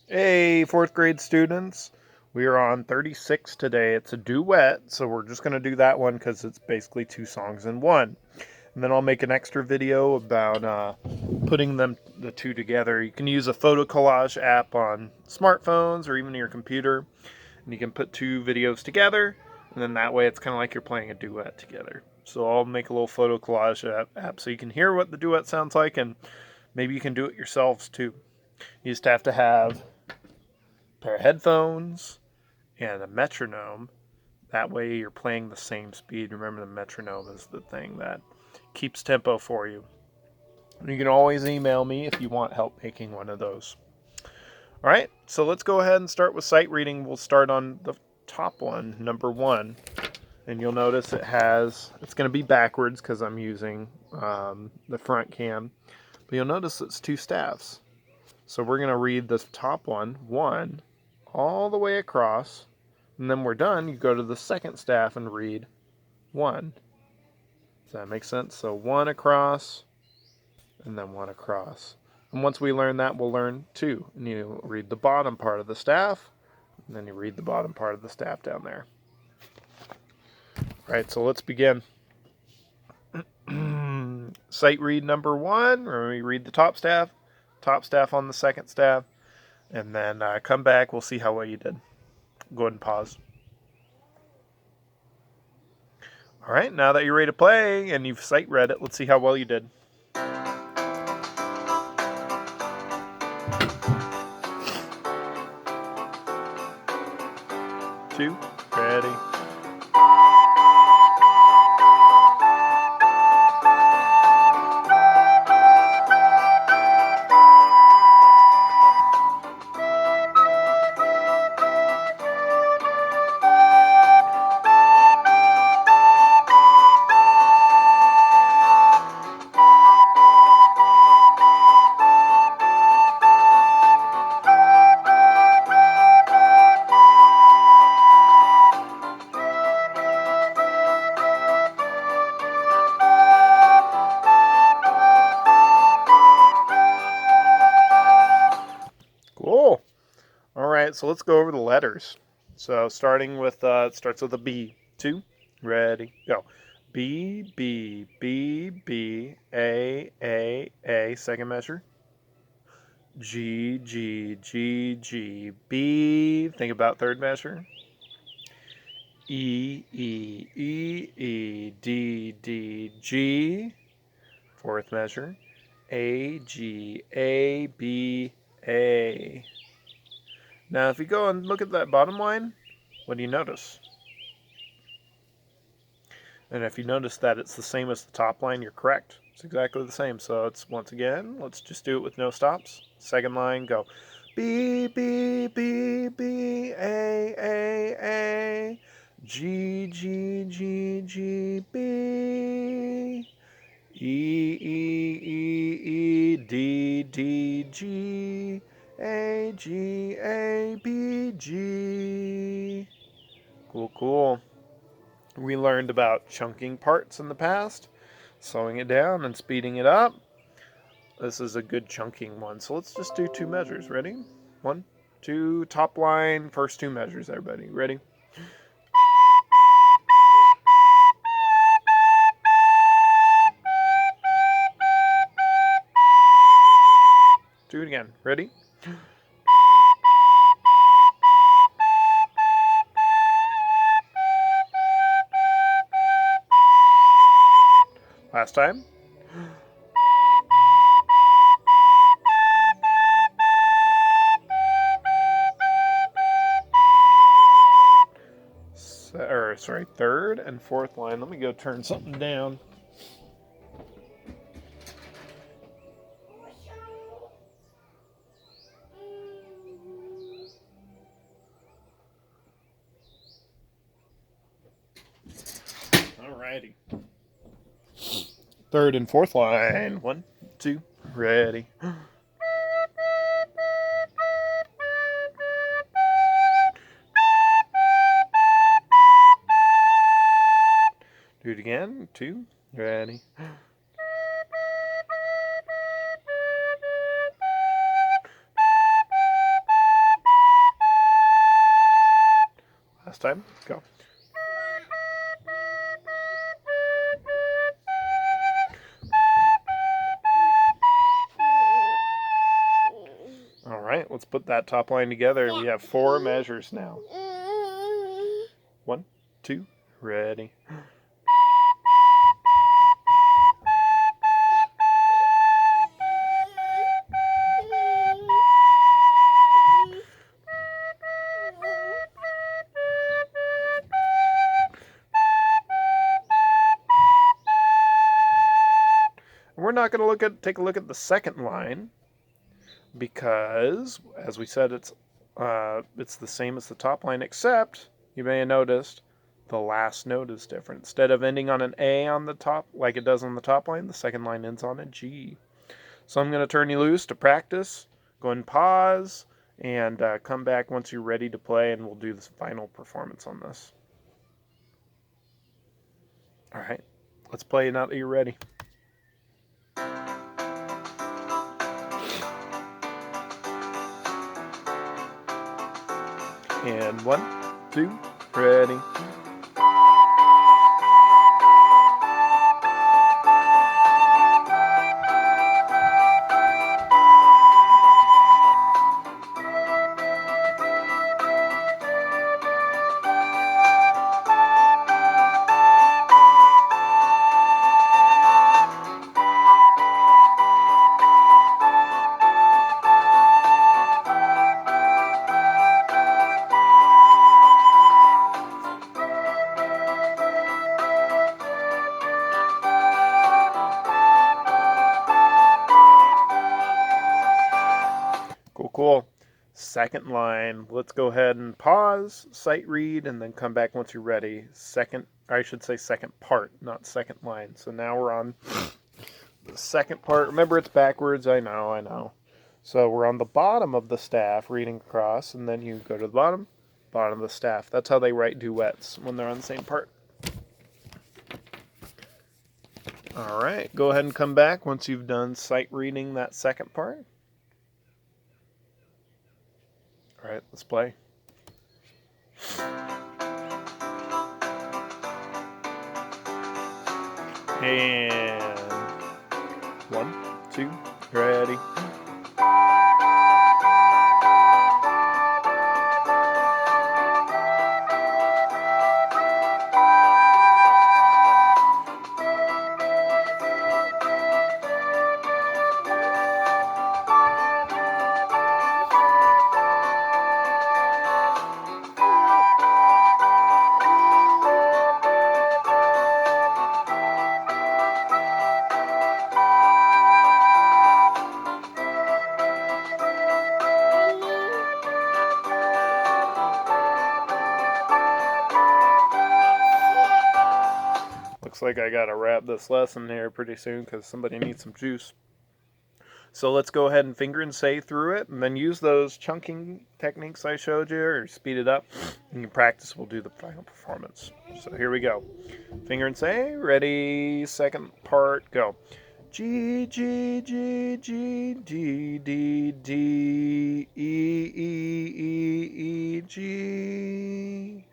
Hey, fourth grade students. We are on 36 today. It's a duet, so we're just going to do that one because it's basically two songs in one. And then I'll make an extra video about putting the two together. You can use a photo collage app on smartphones or even your computer, and you can put two videos together, and then that way it's kind of like you're playing a duet together. So I'll make a little photo collage app so you can hear what the duet sounds like, and maybe you can do it yourselves too. You just have to have pair of headphones and a metronome. That way you're playing the same speed. Remember, the metronome is the thing that keeps tempo for you. You can always email me if you want help making one of those. All right, so let's go ahead and start with sight reading. We'll start on the top one, number one. And you'll notice it's going to be backwards because I'm using the front cam. But you'll notice it's two staffs. So we're going to read this top one, all the way across. And then we're done, you go to the second staff and read one. Does that make sense? So one across, and then one across. And once we learn that, we'll learn two. And you read the bottom part of the staff, and then you read the bottom part of the staff down there. All right, so let's begin. Sight read number one. Remember, we read the top staff on the second staff, and then come back. We'll see how well you did. Go ahead and pause. All right, now that you're ready to play and you've sight read it, let's see how well you did. 2, ready. Cool. All right, so let's go over the letters. So starting with, it starts with a B. 2, ready, go. B, B, B, B, A, second measure. G, G, G, G, B. Think about third measure. E, E, E, E, D, D, G. Fourth measure. A, G, A, B, A. Now, if you go and look at that bottom line, what do you notice? And if you notice that it's the same as the top line, you're correct. It's exactly the same. So it's, once again, let's just do it with no stops. Second line, go. B, B, B, B, A, G, G, G, G, B. E, E, E, E, D, D, G, A, G, A, B, G. Cool, cool. We learned about chunking parts in the past, slowing it down and speeding it up. This is a good chunking one. So let's just do two measures. Ready? 1, 2, top line, first two measures, everybody. Ready? Do it again. Ready? Last time. Third and fourth line. Let me go turn something down. Alrighty. Third and fourth line. 1, 2, ready. Do it again. 2, ready. last time. Go. All right, let's put that top line together. We have 4 measures now. 1, 2, ready. We're not going to take a look at the second line because, as we said, it's the same as the top line, except you may have noticed the last note is different. Instead of ending on an A on the top like it does on the top line, the second line ends on a G. So I'm going to turn you loose to practice. Go ahead and pause and come back once you're ready to play, and we'll do the final performance on this. All right, let's play now that you're ready. And 1, 2, ready. Cool. Second line. Let's go ahead and pause, sight read, and then come back once you're ready. Second part, not second line. So now we're on the second part. Remember, it's backwards. I know. So we're on the bottom of the staff, reading across, and then you go to the bottom of the staff. That's how they write duets when they're on the same part. All right. Go ahead and come back once you've done sight reading that second part. All right, let's play. And 1, 2, ready. Looks like I gotta wrap this lesson here pretty soon because somebody needs some juice. So let's go ahead and finger and say through it, and then use those chunking techniques I showed you, or speed it up. And you practice, we'll do the final performance. So here we go. Finger and say, ready, second part, go. G, G, G, G, D, D, D, E, E, E, E, G.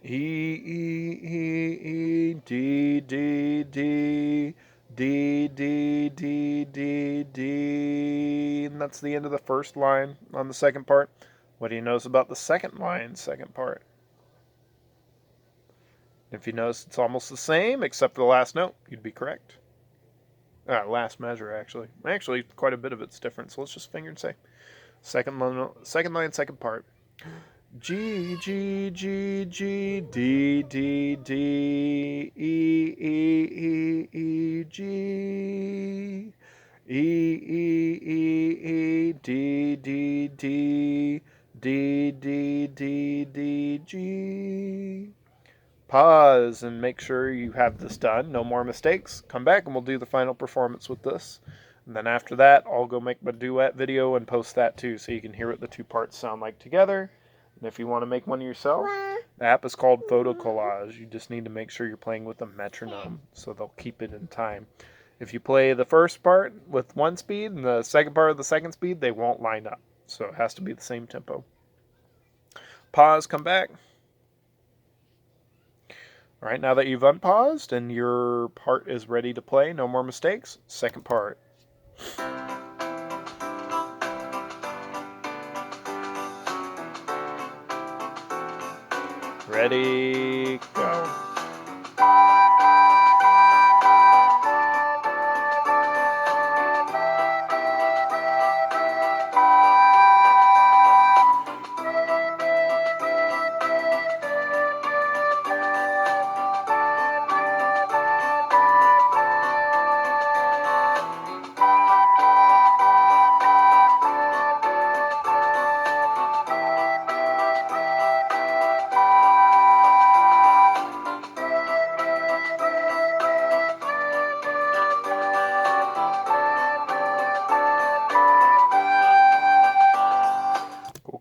E, E, E, E, D, D, D, D, D, D, D, D. And that's the end of the first line on the second part. What do you notice about the second line, second part? If you notice it's almost the same, except for the last note, you'd be correct. Last measure, actually. Actually, quite a bit of it's different, so let's just finger and say. Second line, second part. G, G, G, G, D, D, D, E, E, E, E, G. E, E, E, E, D, D, D, D, D, D, D, G. Pause and make sure you have this done. No more mistakes. Come back and we'll do the final performance with this. And then after that, I'll go make my duet video and post that too so you can hear what the two parts sound like together. And if you want to make one yourself, the app is called Photo Collage. You just need to make sure you're playing with a metronome so they'll keep it in time. If you play the first part with one speed and the second part with the second speed, they won't line up. So it has to be the same tempo. Pause, come back. All right, now that you've unpaused and your part is ready to play, no more mistakes, second part. Ready, go.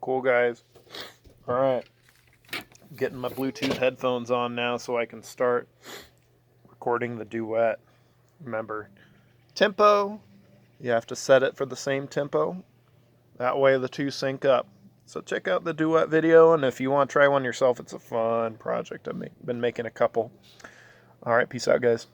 Cool, guys. All right. Getting my Bluetooth headphones on now so I can start recording the duet. Remember, tempo, you have to set it for the same tempo. That way the two sync up. So check out the duet video, and if you want to try one yourself, it's a fun project. I've been making a couple. All right, peace out, guys.